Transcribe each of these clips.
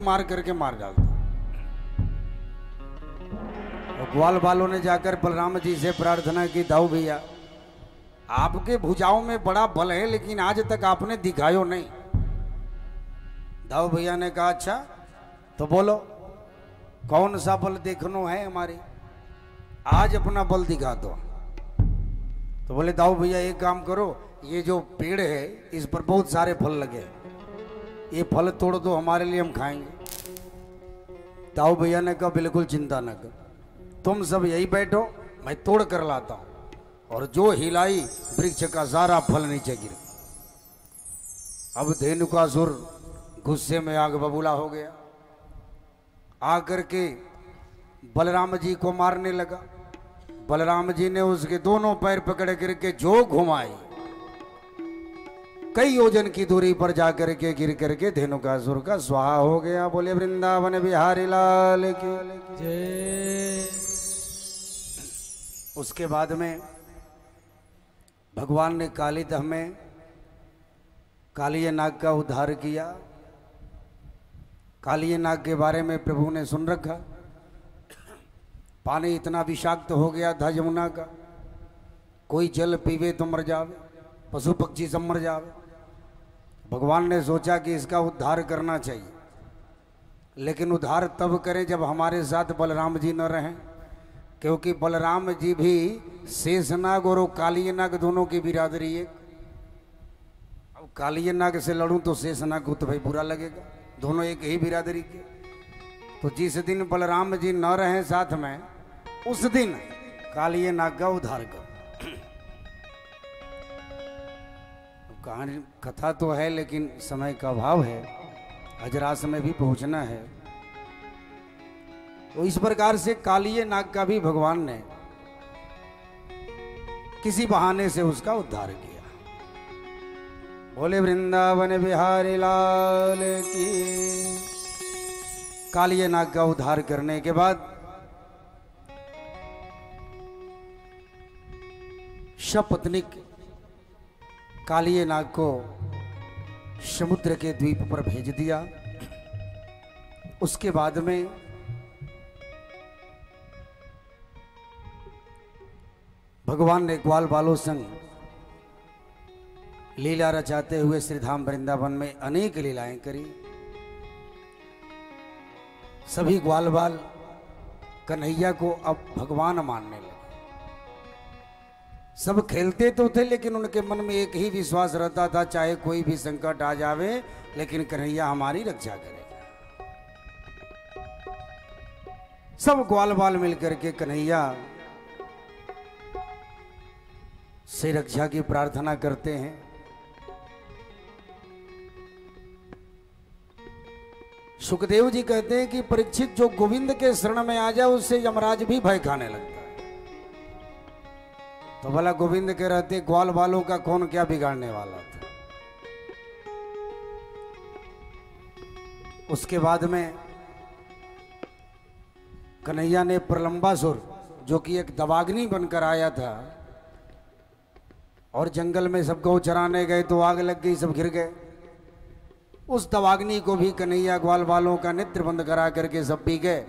मार करके मार डालता। और ग्वाल वालों ने जाकर बलराम जी से प्रार्थना की, दाऊ भैया आपके भुजाओं में बड़ा बल है लेकिन आज तक आपने दिखायो नहीं। दाऊ भैया ने कहा अच्छा तो बोलो कौन सा बल देखनो है हमारी, आज अपना बल दिखा दो। तो बोले दाऊ भैया एक काम करो, ये जो पेड़ है इस पर बहुत सारे फल लगे, ये फल तोड़ दो हमारे लिए, हम खाएंगे। दाऊ भैया ने कहा बिल्कुल चिंता न कर, तुम सब यही बैठो, मैं तोड़ कर लाता हूं। और जो हिलाई वृक्ष का सारा फल नीचे गिर। अब धेनुकासुर गुस्से में आग बबूला हो गया, आकर के बलराम जी को मारने लगा। बलराम जी ने उसके दोनों पैर पकड़ करके जो घुमाई, कई योजन की दूरी पर जाकर के गिर करके धेनुकासुर का स्वाहा हो गया। बोले वृंदावन बिहारी लाल की जय। उसके बाद में भगवान ने कालीदह में कालिय नाग का उद्धार किया। कालिय नाग के बारे में प्रभु ने सुन रखा, पानी इतना विषाक्त हो गया था यमुना का, कोई जल पीवे तो मर जावे, पशु पक्षी सब मर जावे। भगवान ने सोचा कि इसका उद्धार करना चाहिए, लेकिन उद्धार तब करें जब हमारे साथ बलराम जी न रहें, क्योंकि बलराम जी भी शेषनाग और कालिय नाग दोनों की बिरादरी है। अब कालिय नाग से लड़ूं तो शेषनाग को तो भाई बुरा लगेगा, दोनों एक ही बिरादरी के। तो जिस दिन बलराम जी न रहें साथ में, उस दिन कालिय नाग का उद्धार कर। कहानी कथा तो है लेकिन समय का अभाव है, अजरास में भी पहुंचना है। तो इस प्रकार से कालिय नाग का भी भगवान ने किसी बहाने से उसका उद्धार किया। बोले वृंदावन बिहारी लाल की। कालिय नाग का उद्धार करने के बाद शपथनिक कालिय नाग को समुद्र के द्वीप पर भेज दिया। उसके बाद में भगवान ने ग्वाल बालों संग लीला रचाते हुए श्रीधाम वृंदावन में अनेक लीलाएं करी। सभी ग्वाल बाल कन्हैया को अब भगवान मानने लगे। सब खेलते तो थे लेकिन उनके मन में एक ही विश्वास रहता था, चाहे कोई भी संकट आ जावे लेकिन कन्हैया हमारी रक्षा करेगा। सब ग्वाल बाल मिलकर के कन्हैया से रक्षा की प्रार्थना करते हैं। सुखदेव जी कहते हैं कि परीक्षित जो गोविंद के शरण में आ जाए उससे यमराज भी भय खाने लगता है। तो भला गोविंद के रहते ग्वाल बालों का कौन क्या बिगाड़ने वाला था। उसके बाद में कन्हैया ने प्रलंबासुर, जो कि एक दवाग्नि बनकर आया था, और जंगल में सब गौ चराने गए तो आग लग गई, सब घिर गए। उस दवाग्नि को भी कन्हैया ग्वाल बालों का नेत्र बंद करा करके सब पी गए।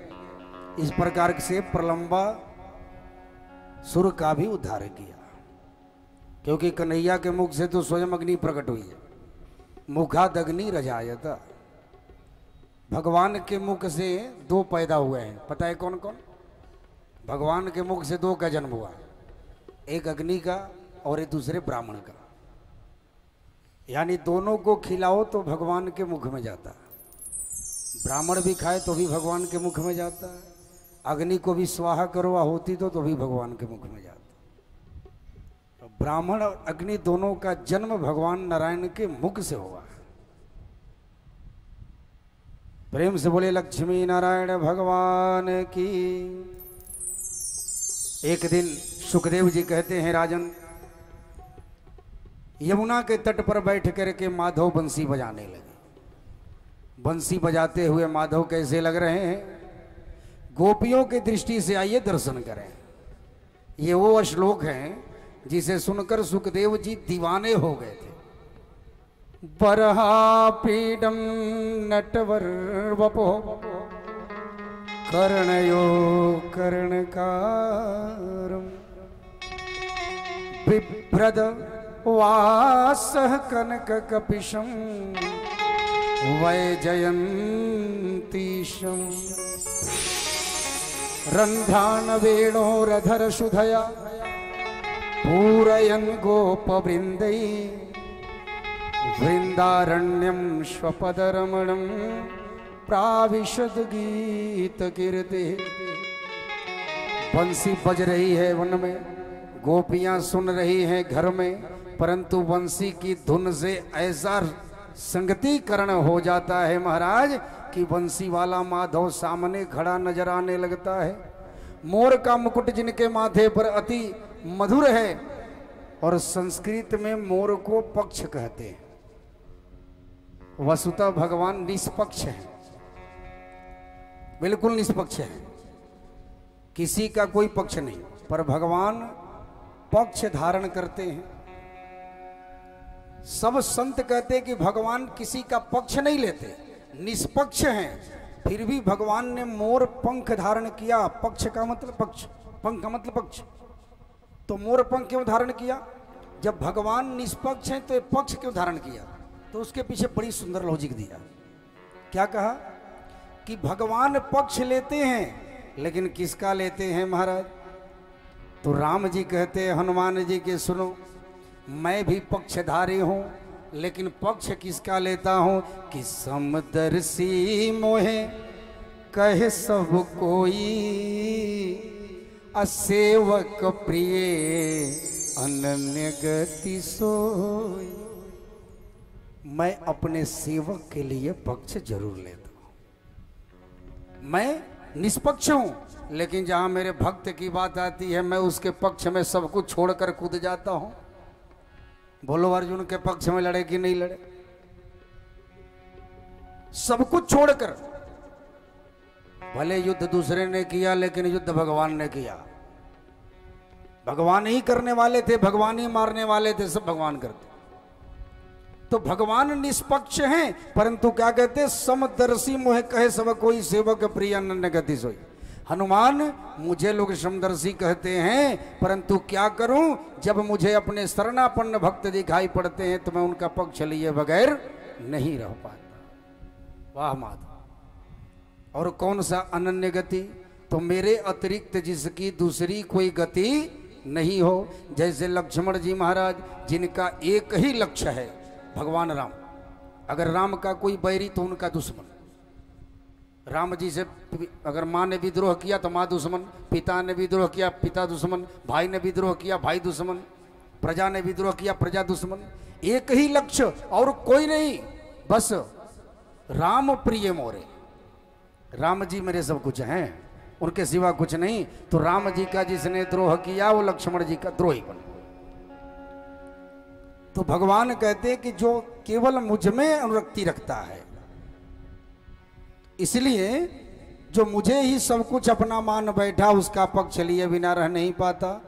इस प्रकार से प्रलंबा सुर का भी उद्धार किया, क्योंकि कन्हैया के मुख से तो स्वयं अग्नि प्रकट हुई है। मुखादग्नि रजायता, भगवान के मुख से दो पैदा हुए हैं। पता है कौन कौन? भगवान के मुख से दो का जन्म हुआ, एक अग्नि का और एक दूसरे ब्राह्मण का। यानी दोनों को खिलाओ तो भगवान के मुख में जाता है, ब्राह्मण भी खाए तो भी भगवान के मुख में जाता है, अग्नि को भी स्वाहा करो आहुति तो भी भगवान के मुख में जाता है। तो ब्राह्मण और अग्नि दोनों का जन्म भगवान नारायण के मुख से हुआ है। प्रेम से बोले लक्ष्मी नारायण भगवान की। एक दिन सुखदेव जी कहते हैं, राजन यमुना के तट पर बैठ करके माधव बंसी बजाने लगे। बंसी बजाते हुए माधव कैसे लग रहे हैं? गोपियों की दृष्टि से आइए दर्शन करें। ये वो श्लोक हैं जिसे सुनकर सुखदेव जी दीवाने हो गए थे। बरहापीडं नटवर्वपो कर्णयो कर्णकारं बिभ्रद वासः कनककपिशं वैजयन्तीशं रन्ध्राणवेणोरधरशुधया पूरयन् गोपवृन्दै वृंदारण्यम स्वपदरमणं प्राविशद गीत कीर्ति। बंसी बज रही है वन में, गोपियां सुन रही हैं घर में, परंतु बंसी की धुन से ऐसा संगतिकरण हो जाता है महाराज कि बंसी वाला माधव सामने खड़ा नजर आने लगता है। मोर का मुकुट जिनके माथे पर अति मधुर है, और संस्कृत में मोर को पक्ष कहते हैं। वसुतः भगवान निष्पक्ष है, बिल्कुल निष्पक्ष है, किसी का कोई पक्ष नहीं, पर भगवान पक्ष धारण करते हैं। सब संत कहते हैं कि भगवान किसी का पक्ष नहीं लेते, निष्पक्ष हैं। फिर भी भगवान ने मोर पंख धारण किया। पक्ष का मतलब पक्ष, पंख का मतलब पक्ष। तो मोर पंख क्यों धारण किया? जब भगवान निष्पक्ष हैं तो पक्ष क्यों धारण किया? तो उसके पीछे बड़ी सुंदर लॉजिक दिया। क्या कहा कि भगवान पक्ष लेते हैं, लेकिन किसका लेते हैं महाराज? तो राम जी कहते हैं हनुमान जी के, सुनो मैं भी पक्षधारी हूं, लेकिन पक्ष किसका लेता हूं कि समदर्शी मोहे कहे सब कोई, असेवक प्रिय अनन्य गति सोई। मैं अपने सेवक के लिए पक्ष जरूर लेता हूं। मैं निष्पक्ष हूं, लेकिन जहां मेरे भक्त की बात आती है मैं उसके पक्ष में सब कुछ छोड़कर कूद जाता हूं। बोलो अर्जुन के पक्ष में लड़े कि नहीं लड़े? सब कुछ छोड़कर। भले युद्ध दूसरे ने किया, लेकिन युद्ध भगवान ने किया। भगवान ही करने वाले थे, भगवान ही मारने वाले थे, सब भगवान करते। तो भगवान निष्पक्ष हैं, परंतु क्या कहते? समदर्शी मोह कहे सब कोई, सेवक प्रिय अनन्य गति सोई। हनुमान मुझे लोग समदर्शी कहते हैं, परंतु क्या करूं, जब मुझे अपने शरणापन्न भक्त दिखाई पड़ते हैं तो मैं उनका पक्ष लिए बगैर नहीं रह पाता। वाह माधव। और कौन सा अनन्य गति? तो मेरे अतिरिक्त जिसकी दूसरी कोई गति नहीं हो। जैसे लक्ष्मण जी महाराज, जिनका एक ही लक्ष्य है भगवान राम। अगर राम का कोई बैरी तो उनका दुश्मन। राम जी से अगर माँ ने विद्रोह किया तो माँ दुश्मन, पिता ने विद्रोह किया पिता दुश्मन, भाई ने विद्रोह किया भाई दुश्मन, प्रजा ने विद्रोह किया प्रजा दुश्मन। एक ही लक्ष्य और कोई नहीं, बस राम प्रिय मोरे। राम जी मेरे सब कुछ हैं, उनके सिवा कुछ नहीं। तो राम जी का जिसने द्रोह किया वो लक्ष्मण जी का द्रोही बन। तो भगवान कहते कि जो केवल मुझ में अनुरक्ति रखता है, इसलिए जो मुझे ही सब कुछ अपना मान बैठा, उसका पक्ष लिए बिना रह नहीं पाता।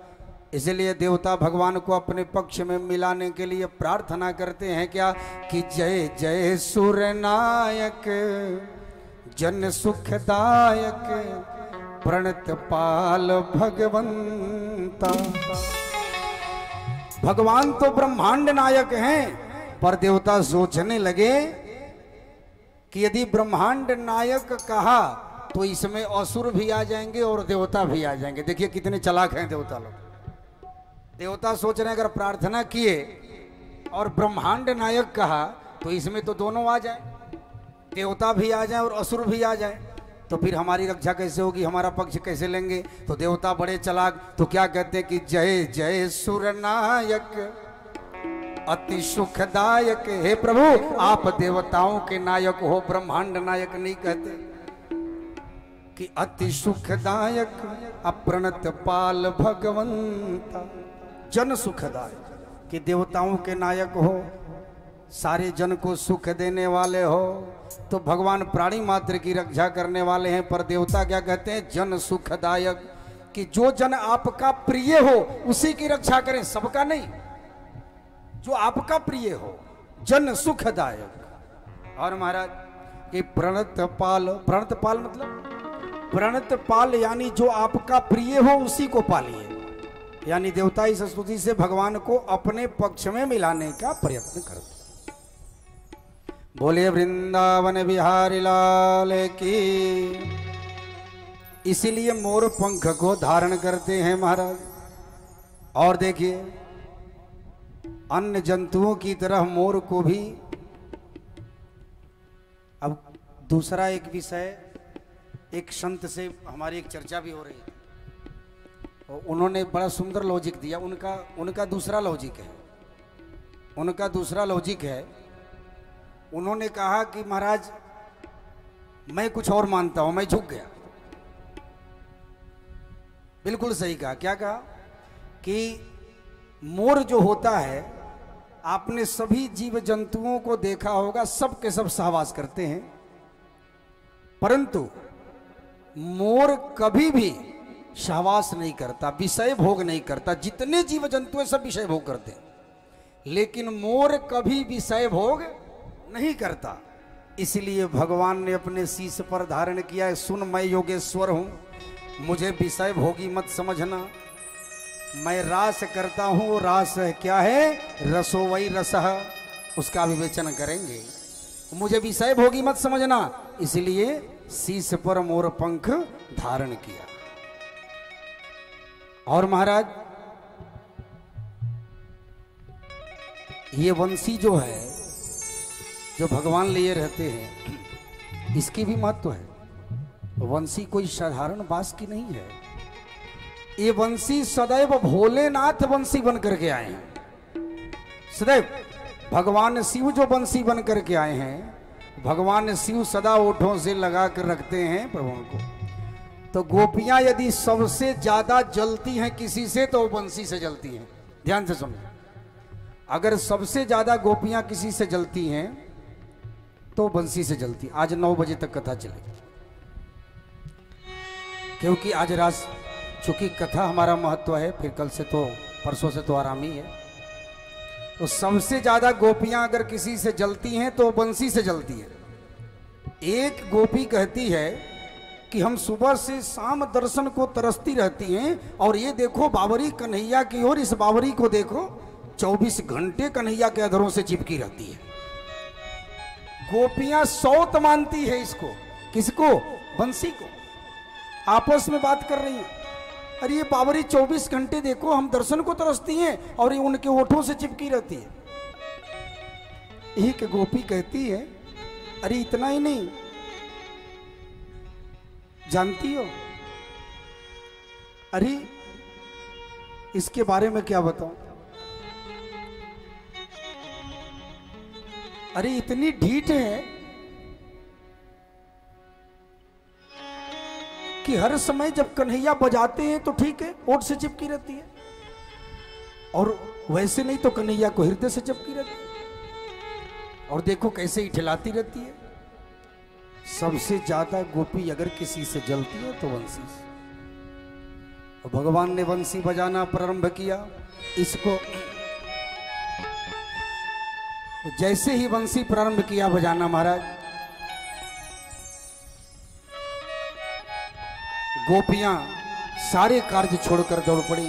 इसलिए देवता भगवान को अपने पक्ष में मिलाने के लिए प्रार्थना करते हैं क्या कि जय जय सुरनायक जन सुखदायक प्रणत पाल भगवंता। भगवान तो ब्रह्मांड नायक हैं, पर देवता सोचने लगे कि यदि ब्रह्मांड नायक कहा तो इसमें असुर भी आ जाएंगे और देवता भी आ जाएंगे। देखिए कितने चालाक हैं देवता लोग। देवता सोच रहे हैं अगर प्रार्थना किए और ब्रह्मांड नायक कहा तो इसमें तो दोनों आ जाए, देवता भी आ जाए और असुर भी आ जाए, तो फिर हमारी रक्षा कैसे होगी, हमारा पक्ष कैसे लेंगे? तो देवता बड़े चालाक, तो क्या कहते हैं कि जय जय सुरनायक अति सुखदायक। हे प्रभु आप देवताओं के नायक हो, ब्रह्मांड नायक नहीं कहते। कि अति सुखदायक अप्रणत पाल भगवंता जन सुखदायक। कि देवताओं के नायक हो, सारे जन को सुख देने वाले हो। तो भगवान प्राणी मात्र की रक्षा करने वाले हैं, पर देवता क्या कहते हैं? जन सुखदायक। कि जो जन आपका प्रिय हो उसी की रक्षा करें, सबका नहीं। जो आपका प्रिय हो, जन सुखदायक। और महाराज कि प्रणत पाल मतलब प्रणत पाल यानी जो आपका प्रिय हो उसी को पालिए, यानी देवता इस स्तुति से भगवान को अपने पक्ष में मिलाने का प्रयत्न करते। बोले वृंदावन बिहारी लाल की। इसीलिए मोर पंख को धारण करते हैं महाराज। और देखिए अन्य जंतुओं की तरह मोर को भी। अब दूसरा एक विषय, एक संत से हमारी एक चर्चा भी हो रही है और उन्होंने बड़ा सुंदर लॉजिक दिया। उनका दूसरा लॉजिक है। उन्होंने कहा कि महाराज मैं कुछ और मानता हूं, मैं झुक गया। बिल्कुल सही कहा। क्या कहा कि मोर जो होता है, आपने सभी जीव जंतुओं को देखा होगा, सब के सब सहवास करते हैं, परंतु मोर कभी भी सहवास नहीं करता, विषय भोग नहीं करता। जितने जीव जंतु हैं सब विषय भोग करते हैं, लेकिन मोर कभी विषय भोग नहीं करता। इसलिए भगवान ने अपने शीश पर धारण किया है, सुन मैं योगेश्वर हूं, मुझे विषय भोगी मत समझना। मैं रास करता हूं, रास क्या है? रसो वही रसः, उसका विवेचन करेंगे। मुझे विषय भोगी मत समझना, इसलिए शीश पर मोर पंख धारण किया। और महाराज ये वंशी जो है, जो भगवान लिए रहते हैं, इसकी भी महत्व है। वंशी कोई साधारण बांस की नहीं है। ये वंशी सदैव भोलेनाथ वंशी बन करके आए हैं। सदैव भगवान शिव जो वंशी बन करके आए हैं, भगवान शिव सदा ओठों से लगा कर रखते हैं प्रभु को। तो गोपियां यदि सबसे ज्यादा जलती हैं किसी से, तो वंशी से जलती हैं। ध्यान से सुनो, अगर सबसे ज्यादा गोपियां किसी से जलती हैं तो वंशी से जलती। आज 9 बजे तक कथा चलेगी, क्योंकि आज रात चूंकि कथा हमारा महत्व है, फिर कल से तो परसों से तो आराम ही है। तो सबसे ज्यादा गोपियां अगर किसी से जलती हैं तो बंसी से जलती है। एक गोपी कहती है कि हम सुबह से शाम दर्शन को तरसती रहती हैं, और ये देखो बावरी कन्हैया की ओर, इस बावरी को देखो 24 घंटे कन्हैया के अधरों से चिपकी रहती है। गोपियां सौत मानती है इसको। किसको? बंसी को। आपस में बात कर रही है, अरे ये बावरी 24 घंटे देखो हम दर्शन को तरसती हैं, और ये उनके ओठों से चिपकी रहती है। एक गोपी कहती है, अरे इतना ही नहीं, जानती हो, अरे इसके बारे में क्या बताऊं, अरे इतनी ढीठ है कि हर समय जब कन्हैया बजाते हैं तो ठीक है, ओठ से चिपकी रहती है, और वैसे नहीं तो कन्हैया को हृदय से चिपकी रहती है, और देखो कैसे इठलाती रहती है। सबसे ज्यादा गोपी अगर किसी से जलती है तो वंशी से। और भगवान ने वंशी बजाना प्रारंभ किया। इसको जैसे ही वंशी प्रारंभ किया बजाना, महाराज गोपियां सारे कार्य छोड़कर दौड़ पड़ी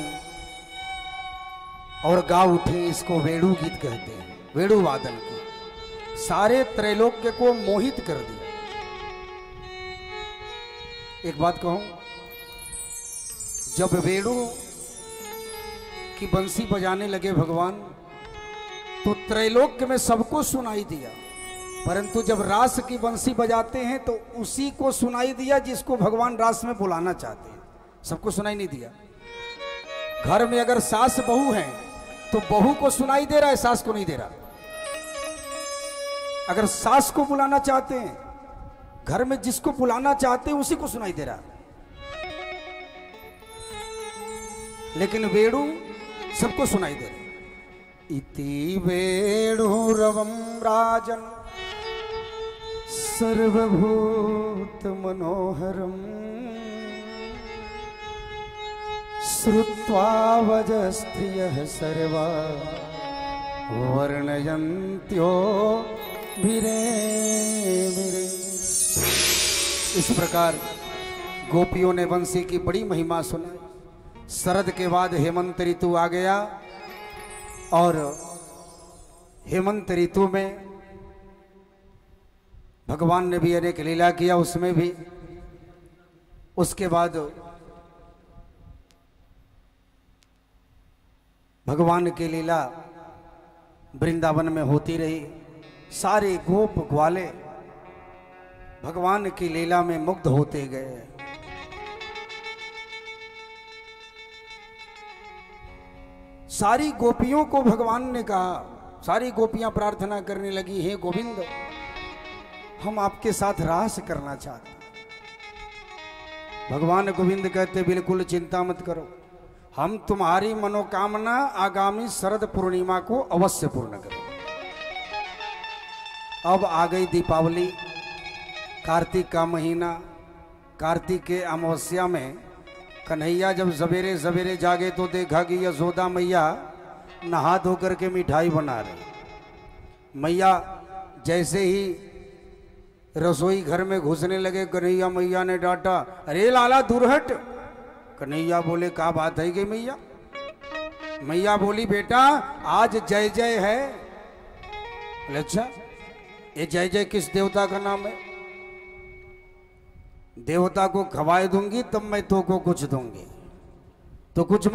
और गा उठी। इसको वेणु गीत कहते हैं, वेणु वादन की। सारे त्रैलोक्य को मोहित कर दिया। एक बात कहूं, जब वेणु की बंसी बजाने लगे भगवान, तो त्रैलोक्य में सबको सुनाई दिया, परंतु जब रास की बंसी बजाते हैं तो उसी को सुनाई दिया जिसको भगवान रास में बुलाना चाहते हैं। सबको सुनाई नहीं दिया। घर में अगर सास बहू है तो बहू को सुनाई दे रहा है, सास को नहीं दे रहा। अगर सास को बुलाना चाहते हैं, घर में जिसको बुलाना चाहते हैं उसी को सुनाई दे रहा, लेकिन वेणु सबको सुनाई दे रहा। इति वेणुरवं राजन् सर्वभूत मनोहरम् श्रुत्वा वजस्त्रियः सर्वा वर्णयन्त्यो भिरे भिरे। इस प्रकार गोपियों ने बंसी की बड़ी महिमा सुनाई। शरद के बाद हेमंत ऋतु आ गया और हेमंत ऋतु में भगवान ने भी अनेक लीला किया, उसमें भी उसके बाद भगवान की लीला वृंदावन में होती रही। सारे गोप ग्वाले भगवान की लीला में मुग्ध होते गए। सारी गोपियों को भगवान ने कहा, सारी गोपियां प्रार्थना करने लगी, हे गोविंद हम आपके साथ रास करना चाहते। भगवान गोविंद कहते बिल्कुल चिंता मत करो, हम तुम्हारी मनोकामना आगामी शरद पूर्णिमा को अवश्य पूर्ण करें। अब आ गई दीपावली, कार्तिक का महीना। कार्तिक के अमावस्या में कन्हैया जब सवेरे सवेरे जागे तो देखा कि यशोदा मैया नहा धोकर के मिठाई बना रही। मैया जैसे ही रसोई घर में घुसने लगे, कन्हैया मैया ने डांटा, अरे लाला दूर हट। कन्हैया बोले क्या बात है कि मैया? मैया बोली बेटा आज जय जय है। बोले अच्छा, ये जय जय किस देवता का नाम है? देवता को खवाए दूंगी तब मैं तो को कुछ दूंगी, तो कुछ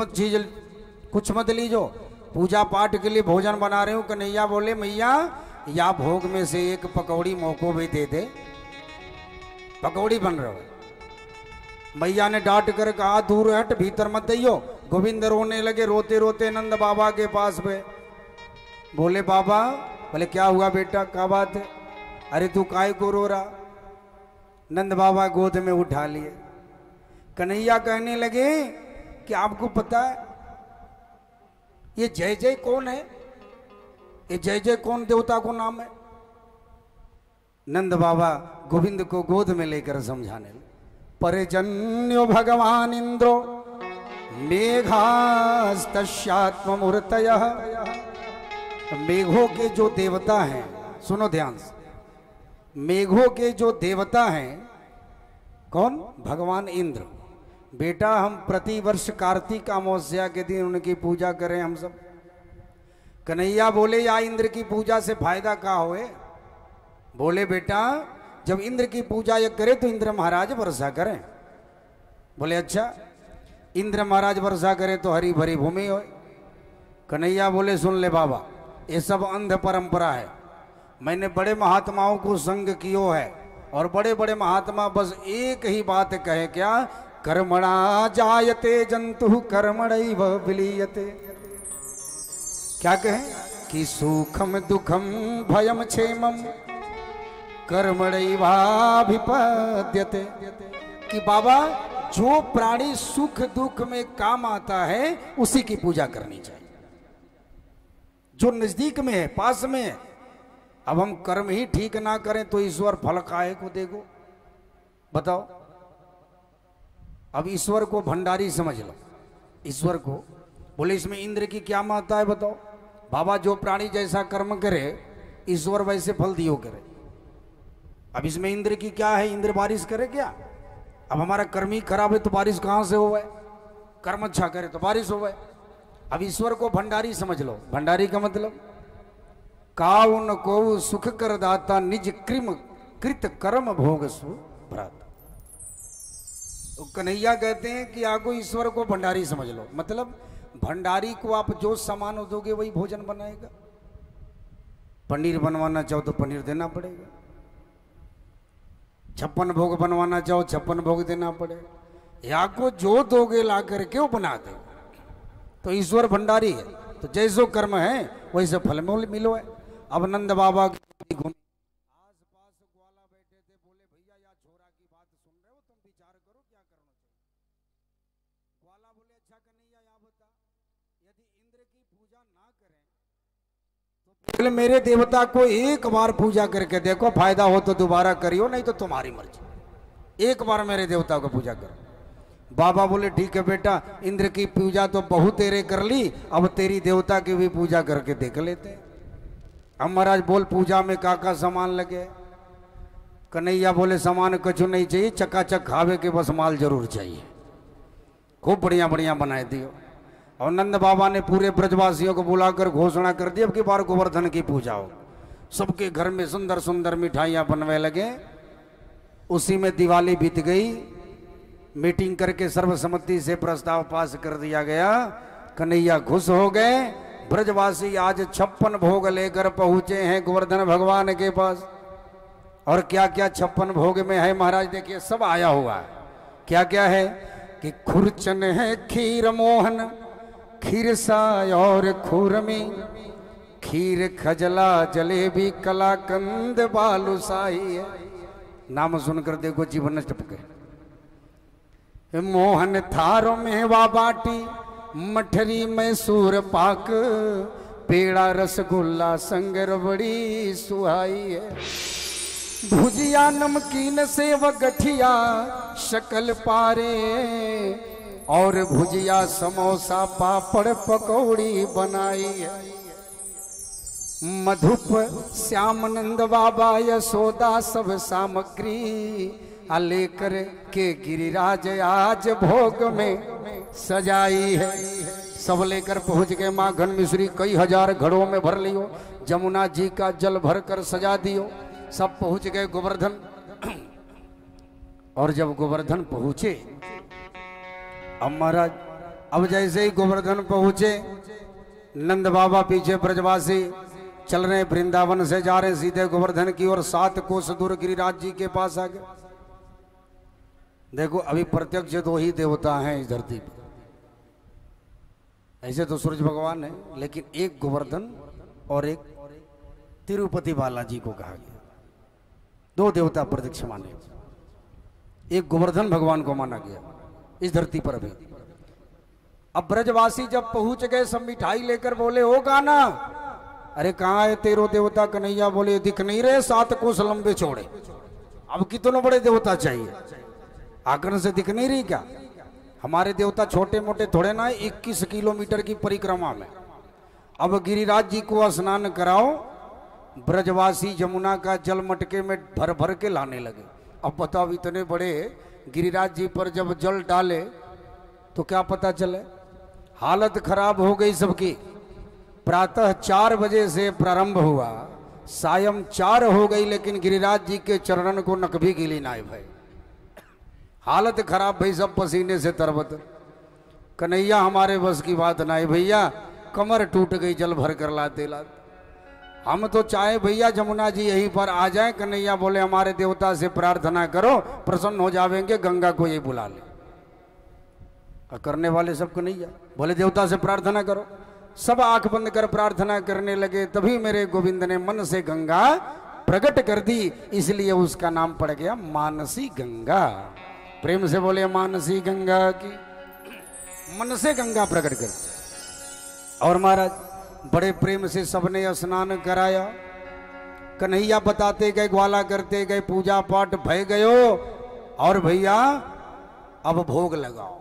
मत लीजो, पूजा पाठ के लिए भोजन बना रहे हूं। कन्हैया बोले मैया या भोग में से एक पकौड़ी मोको भी दे दे, पकौड़ी बन रहा है। मैया ने डांट कर कहा दूर हट, भीतर मत दियो। गोविंद रोने लगे, रोते रोते नंद बाबा के पास में। बोले बाबा, बोले क्या हुआ बेटा, क्या बात है? अरे तू काय को रो रहा? नंद बाबा गोद में उठा लिए। कन्हैया कहने लगे कि आपको पता है ये जय जय कौन है? ये जय जय कौन देवता को नाम है? नंद बाबा गोविंद को गोद में लेकर समझाने लगे, परिजन्यो भगवान इंद्रो मेघास्तस्यात्ममूर्तयः। मेघों के जो देवता हैं, सुनो ध्यान से, मेघों के जो देवता हैं कौन? भगवान इंद्र। बेटा हम प्रतिवर्ष कार्तिक अमावस्या के दिन उनकी पूजा करें हम सब। कन्हैया बोले या इंद्र की पूजा से फायदा क्या होए? बोले बेटा जब इंद्र की पूजा ये करे तो इंद्र महाराज वर्षा करें। बोले अच्छा, इंद्र महाराज वर्षा करे तो हरी भरी भूमि हो। कन्हैया बोले सुन ले बाबा, ये सब अंध परंपरा है। मैंने बड़े महात्माओं को संग कियो है और बड़े बड़े महात्मा बस एक ही बात कहे, क्या? कर्मणा जायते जंतु कर्मणैव विलीयते। क्या कहे? कि सुखम दुखम भयम क्षेमम कर्मणैवाभिपद्यते। कि बाबा जो प्राणी सुख दुख में काम आता है उसी की पूजा करनी चाहिए, जो नजदीक में है, पास में है। अब हम कर्म ही ठीक ना करें तो ईश्वर फल काहे को देगो? बताओ। अब ईश्वर को भंडारी समझ लो, ईश्वर को। बोले इसमें इंद्र की क्या महत्ता है बताओ? बाबा जो प्राणी जैसा कर्म करे ईश्वर वैसे फल दियो करे। अब इसमें इंद्र की क्या है? इंद्र बारिश करे क्या? अब हमारा कर्म ही खराब है तो बारिश कहां से होवे? कर्म अच्छा करे तो बारिश होवे। अब ईश्वर को भंडारी समझ लो। भंडारी का मतलब काउन को सुख कर दाता निज कृम कृत कर्म भोग सु भ्राता। तो कन्हैया कहते हैं कि आपको ईश्वर को भंडारी समझ लो। मतलब भंडारी को आप जो सामान दोगे वही भोजन बनाएगा। पनीर बनवाना चाहो तो पनीर देना पड़ेगा, 56 भोग बनवाना चाहो 56 भोग देना पड़ेगा। या को जो दोगे ला कर के वो बना दे। तो ईश्वर भंडारी है, तो जैसो कर्म है वैसे फल मिलो है। अब नंद बाबा घूमे आस पास ग्वाला बैठे थे, बोले भैया या छोरा की बात सुन रहे हो, तुम विचार करो क्या करना चाहिए। ग्वाला बोले अच्छा कन्हैया यहाँ बता, यदि इंद्र की पूजा ना करें तो मेरे देवता को एक बार पूजा करके देखो, फायदा हो तो दोबारा करियो, नहीं तो तुम्हारी मर्जी। एक बार मेरे देवता को पूजा करो। बाबा बोले ठीक है बेटा, इंद्र की पूजा तो बहुत तेरे कर ली, अब तेरी देवता की भी पूजा करके देख लेते हैं। अब महाराज बोल पूजा में का सामान लगे। कन्हैया बोले सामान कछु नहीं चाहिए, चकाचक खावे के बस माल जरूर चाहिए। खूब बढ़िया बढ़िया बनाए दियो। और नंद बाबा ने पूरे ब्रजवासियों को बुलाकर घोषणा कर दी अब की बार गोवर्धन की पूजा हो। सबके घर में सुंदर सुंदर मिठाइयाँ बनने लगे। उसी में दिवाली बीत गई। मीटिंग करके सर्वसम्मति से प्रस्ताव पास कर दिया गया। कन्हैया खुश हो गए। ब्रजवासी आज 56 भोग लेकर पहुंचे हैं गोवर्धन भगवान के पास। और क्या क्या 56 भोग में है महाराज देखिए, सब आया हुआ है। क्या क्या है कि खुरचन है, खीर मोहन, खीर साय और खुरमी, खीर खजला जलेबी कलाकंद बालूशाही है। नाम सुनकर देखो जीवन टपके। मोहन थारो मेवा बाटी, मठरी मैसूर पाक, पेड़ा रसगुल्ला संगर बड़ी सुहाई है। भुजिया नमकीन सेव गठिया शकल पारे, और भुजिया समोसा पापड़ पकौड़ी बनाई है। मधुप श्यामानंद बाबा यशोदा सब सामग्री लेकर के गिरिराज आज भोग में सजाई है। सब लेकर पहुंच गए। माँ घन मिश्री कई हजार घड़ों में भर लियो, जमुना जी का जल भर कर सजा दियो। सब पहुंच गए गोवर्धन। और जब गोवर्धन पहुंचे, अब महाराज अब जैसे ही गोवर्धन पहुंचे, नंद बाबा पीछे ब्रजवासी चल रहे, वृंदावन से जा रहे सीधे गोवर्धन की ओर। 7 कोस दूर गिरिराज जी के पास आ गए। देखो अभी प्रत्यक्ष 2 ही देवता हैं इस धरती पर। ऐसे तो सूरज भगवान है, लेकिन एक गोवर्धन और एक तिरुपति बालाजी को कहा गया। 2 देवता प्रत्यक्ष माने। एक गोवर्धन भगवान को माना गया इस धरती पर अभी। अब ब्रजवासी जब पहुंच गए, सब मिठाई लेकर बोले ओ गाना, अरे कहाँ है तेरो देवता? कन्हैया बोले दिख नहीं रहे, 7 कोस लंबे चौड़े। अब कितने बड़े देवता चाहिए? आकर्ण से दिख नहीं रही क्या? हमारे देवता छोटे मोटे थोड़े ना, 21 किलोमीटर की परिक्रमा में। अब गिरिराज जी को स्नान कराओ। ब्रजवासी जमुना का जल मटके में भर भर के लाने लगे। अब बताओ इतने बड़े गिरिराज जी पर जब जल डाले तो क्या पता चले, हालत खराब हो गई सबकी। प्रातः 4 बजे से प्रारंभ हुआ, सायं 4 हो गई, लेकिन गिरिराज जी के चरणन को नक भी गिली ना भाई। हालत खराब भाई, सब पसीने से तरबतर। कन्हैया हमारे बस की बात ना है भैया, कमर टूट गई जल भर कर लाते लाते। हम तो चाहे भैया जमुना जी यहीं पर आ जाए। कन्हैया बोले हमारे देवता से प्रार्थना करो, प्रसन्न हो जाएंगे, गंगा को ये बुला ले। करने वाले सब कन्हैया बोले देवता से प्रार्थना करो। सब आंख बंद कर प्रार्थना करने लगे। तभी मेरे गोविंद ने मन से गंगा प्रकट कर दी, इसलिए उसका नाम पड़ गया मानसी गंगा। प्रेम से बोले मानसी गंगा की। मन से गंगा प्रकट कर। और महाराज बड़े प्रेम से सबने स्नान कराया। कन्हैया बताते गए, ग्वाला करते गए, पूजा पाठ भय गयो। और भैया अब भोग लगाओ।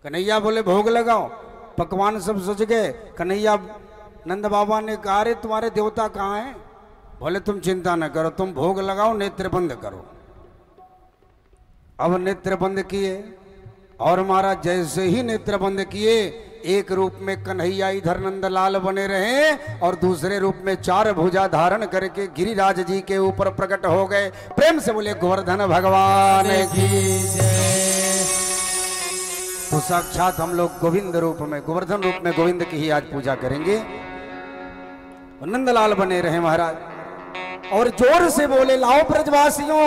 कन्हैया बोले भोग लगाओ। पकवान सब सज गए। कन्हैया नंद बाबा ने कहा रे तुम्हारे देवता कहाँ हैं? बोले तुम चिंता न करो, तुम भोग लगाओ, नेत्र बंद करो। अब नेत्र बंद किए। और महाराज जैसे ही नेत्र बंद किए, एक रूप में कन्हैया इधर नंदलाल बने रहे और दूसरे रूप में 4 भुजा धारण करके गिरिराज जी के ऊपर प्रकट हो गए। प्रेम से बोले गोवर्धन भगवान की जय। तो साक्षात हम लोग गोविंद रूप में, गोवर्धन रूप में गोविंद की ही आज पूजा करेंगे। नंदलाल बने रहे महाराज। और जोर से बोले लाओ ब्रजवासियों,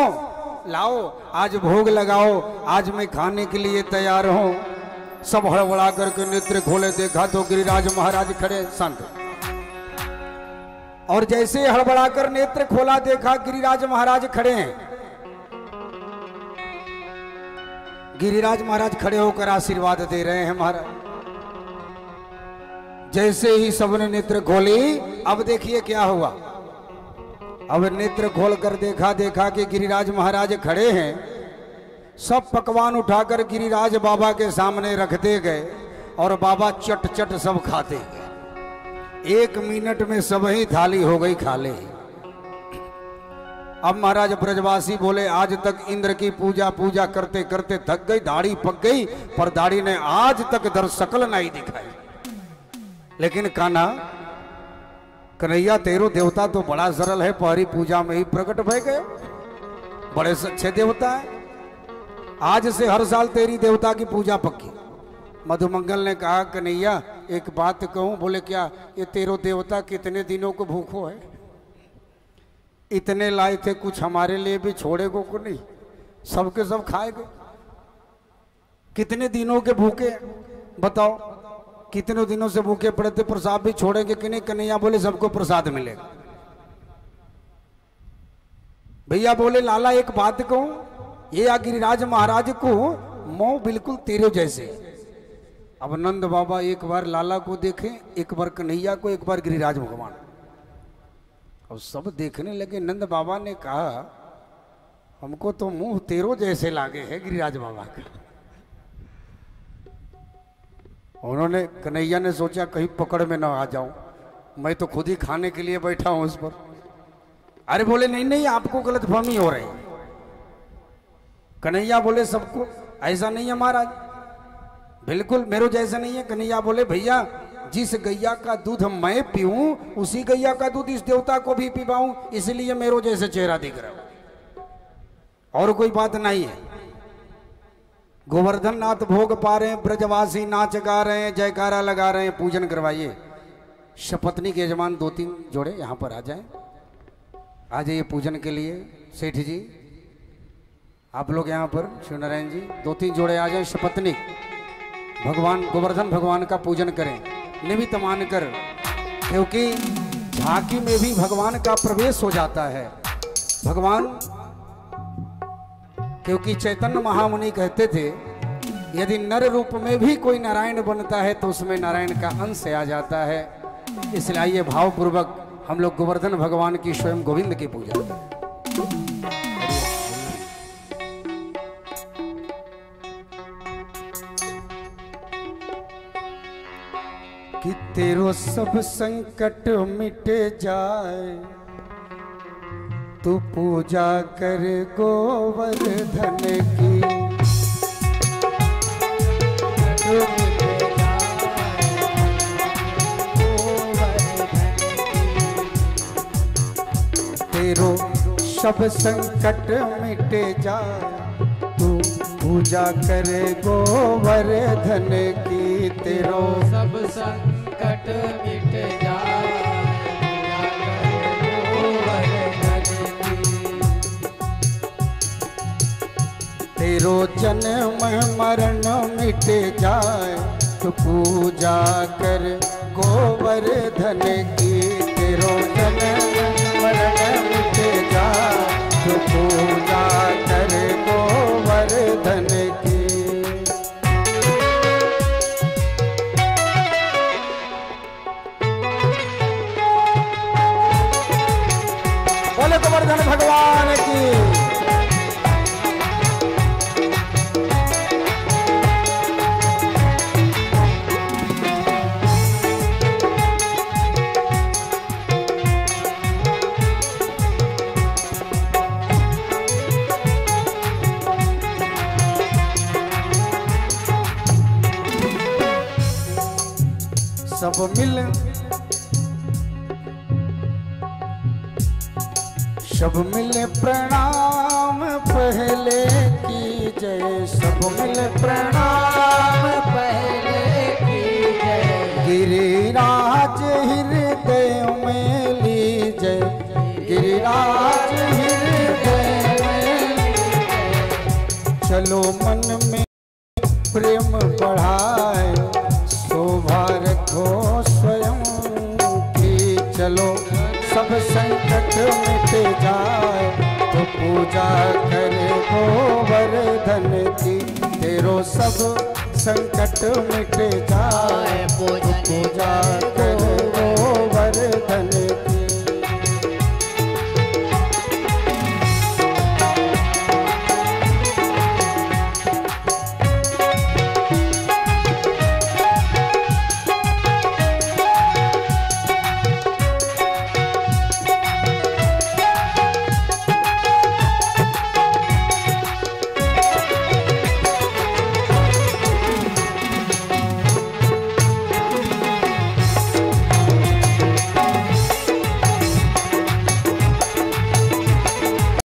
लाओ आज भोग लगाओ, आज मैं खाने के लिए तैयार हूं। सब हड़बड़ा करके नेत्र खोले, देखा तो गिरिराज महाराज खड़े शांत। और जैसे हड़बड़ा कर नेत्र खोला, देखा गिरिराज महाराज खड़े हैं। गिरिराज महाराज खड़े होकर आशीर्वाद दे रहे हैं महाराज। जैसे ही सबने नेत्र खोली, अब देखिए क्या हुआ। अब नेत्र खोलकर देखा कि गिरिराज महाराज खड़े हैं। सब पकवान उठाकर गिरिराज बाबा के सामने रखते गए और बाबा चट चट सब खाते गए। 1 मिनट में सब ही थाली हो गई खाले। अब महाराज ब्रजवासी बोले आज तक इंद्र की पूजा पूजा करते करते थक गई, दाढ़ी पक गई, पर दाढ़ी ने आज तक दरशक्ल नहीं दिखाई। लेकिन कान्हा कन्हैया तेरो देवता तो बड़ा सरल है, पहरी पूजा में ही प्रकट भय गए, बड़े सच्चे देवता है। आज से हर साल तेरी देवता की पूजा पक्की। मधुमंगल ने कहा कन्हैया एक बात कहूं। बोले क्या? ये तेरो देवता कितने दिनों को भूखो है? इतने लाए थे, कुछ हमारे लिए भी छोड़ेगो को नहीं, सबके सब खाएगो। कितने दिनों के भूखे बताओ, कितने दिनों से भूखे पड़े थे, प्रसाद भी छोड़ेंगे कि नहीं? कन्हैया बोले सबको प्रसाद मिलेगा। भैया बोले लाला एक बात कहूं, ये गिरिराज महाराज को मोह बिल्कुल तेरे जैसे। अब नंद बाबा एक बार लाला को देखे, एक बार कन्हैया को, एक बार गिरिराज भगवान। अब सब देखने लगे। नंद बाबा ने कहा हमको तो मुंह तेरो जैसे लागे है गिरिराज बाबा का। उन्होंने, कन्हैया ने सोचा कहीं पकड़ में ना आ जाऊं, मैं तो खुद ही खाने के लिए बैठा हूं उस पर। अरे बोले नहीं नहीं आपको गलतफहमी हो रही। कन्हैया बोले सबको ऐसा नहीं है महाराज, बिल्कुल मेरो जैसा नहीं है। कन्हैया बोले भैया जिस गैया का दूध मैं पीऊं उसी गैया का दूध इस देवता को भी पिलाऊं, इसलिए मेरो जैसे चेहरा दिख रहा है, और कोई बात नहीं है। गोवर्धन नाथ भोग पा रहे हैं, ब्रजवासी नाच गा रहे हैं, जयकारा लगा रहे हैं, पूजन करवाइए। शपथनी के यजमान 2-3 जोड़े यहां पर आ जाएं, आ जाइए पूजन के लिए। सेठ जी आप लोग यहाँ पर, शिवनारायण जी 2-3 जोड़े आ जाए। शपथनिक भगवान गोवर्धन भगवान का पूजन करें निमित्त मानकर, क्योंकि झांकी में भी भगवान का प्रवेश हो जाता है। भगवान, क्योंकि चैतन्य महामुनि कहते थे यदि नर रूप में भी कोई नारायण बनता है तो उसमें नारायण का अंश आ जाता है। इसलिए आइए भावपूर्वक हम लोग गोवर्धन भगवान की, स्वयं गोविंद की पूजा करें। कि तेरो सब संकट मिट जाए, तू पूजा कर गोवर्धन की। तेरो सब संकट मिट जाए, तू पूजा कर गोवर्धन की। तेरो सब संकट मिट जाए, तेरो जन्म मरण मिट जाए, तो पूजा कर गोवर्धन की। तेरो जन्म मरण मिट जाए, तो पूजा कर गोवर्धन की। बोले गोवर्धन भगवान की। सब मिले प्रणाम पहले की जय। सब मिले प्रणाम पहले की जय। गिरिराज हृदय में लीजय। गिरिराज हृदय में लीजय। चलो मन में प्रेम बढ़ाए, शोभा रखो स्वयं की। चलो सब संकट मिट जाए, तो पूजा करे गोवर्धन की। तेरो सब संकट मिट जाए, पूजा करे गोवर्धन